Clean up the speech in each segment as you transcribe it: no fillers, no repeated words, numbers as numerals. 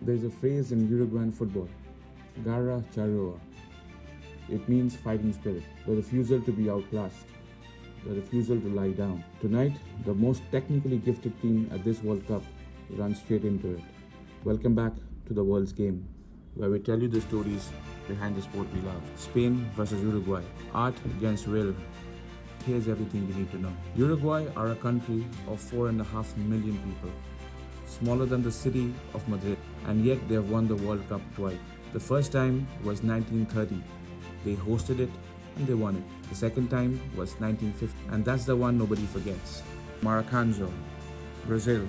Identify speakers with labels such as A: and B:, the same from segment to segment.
A: There's a phrase in Uruguayan football, Garra Charrúa. It means fighting spirit, the refusal to be outclassed, the refusal to lie down. Tonight, the most technically gifted team at this World Cup runs straight into it. Welcome back to the World's Game, where we tell you the stories behind the sport we love. Spain versus Uruguay, art against will. Here's everything you need to know. Uruguay are a country of 4.5 million people, smaller than the city of Madrid, and yet they have won the World Cup twice. The first time was 1930. They hosted it and they won it. The second time was 1950, and that's the one nobody forgets. Maracanazo, Brazil,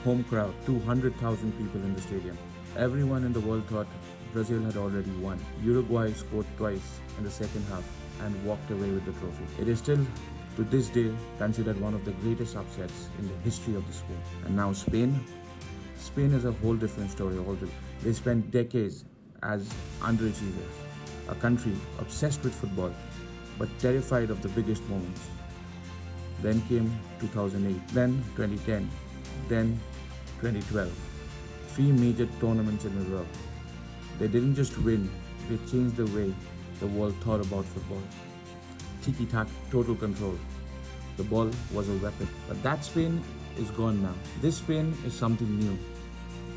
A: home crowd, 200,000 people in the stadium. Everyone in the world thought Brazil had already won. Uruguay scored twice in the second half and walked away with the trophy. It is still, to this day, considered one of the greatest upsets in the history of the sport. And now Spain. Spain is a whole different story altogether. They spent decades as underachievers, a country obsessed with football, but terrified of the biggest moments. Then came 2008, then 2010, then 2012. 3 major tournaments in a row. They didn't just win, they changed the way the world thought about football. Tiki-taka, total control. The ball was a weapon. But that Spain is gone now. This Spain is something new.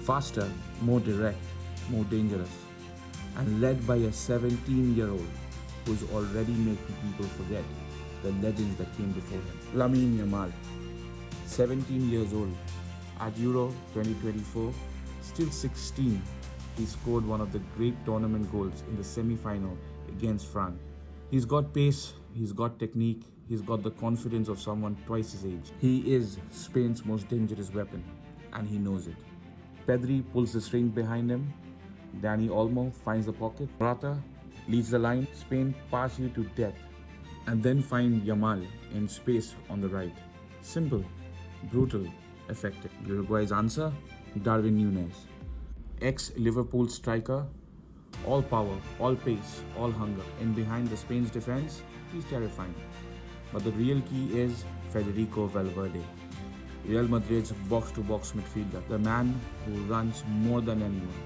A: Faster, more direct, more dangerous. And led by a 17-year-old who's already making people forget the legends that came before him. Lamine Yamal, 17 years old. At Euro 2024, still 16, he scored one of the great tournament goals in the semi-final against France. He's got pace, he's got technique, he's got the confidence of someone twice his age. He is Spain's most dangerous weapon, and he knows it. Pedri pulls the string behind him. Olmo finds the pocket. Morata leads the line. Spain pass you to death and then find Yamal in space on the right. Simple, brutal, effective. Uruguay's answer? Darwin Núñez, ex-Liverpool striker. All power, all pace, all hunger. In behind the Spain's defense, he's terrifying. But the real key is Federico Valverde, Real Madrid's box-to-box midfielder, the man who runs more than anyone,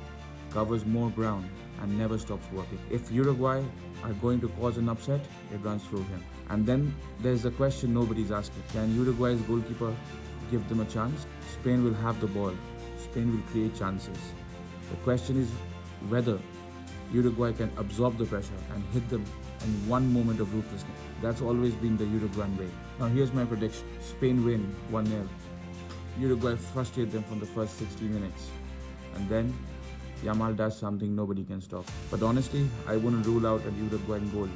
A: covers more ground, and never stops working. If Uruguay are going to cause an upset, it runs through him. And then there's the question nobody's asking. Can Uruguay's goalkeeper give them a chance? Spain will have the ball. Spain will create chances. The question is whether Uruguay can absorb the pressure and hit them in one moment of ruthlessness. That's always been the Uruguayan way. Now here's my prediction. Spain win 1-0. Uruguay frustrate them from the first 60 minutes. And then Yamal does something nobody can stop. But honestly, I wouldn't rule out a Uruguayan goal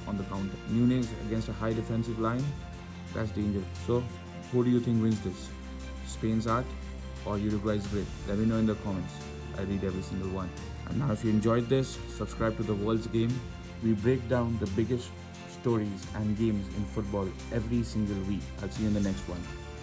A: on the counter. Nunez against a high defensive line, that's dangerous. So, who do you think wins this? Spain's art or Uruguay's grit? Let me know in the comments. I read every single one. And now if you enjoyed this, subscribe to the World's Game. We break down the biggest stories and games in football every single week. I'll see you in the next one.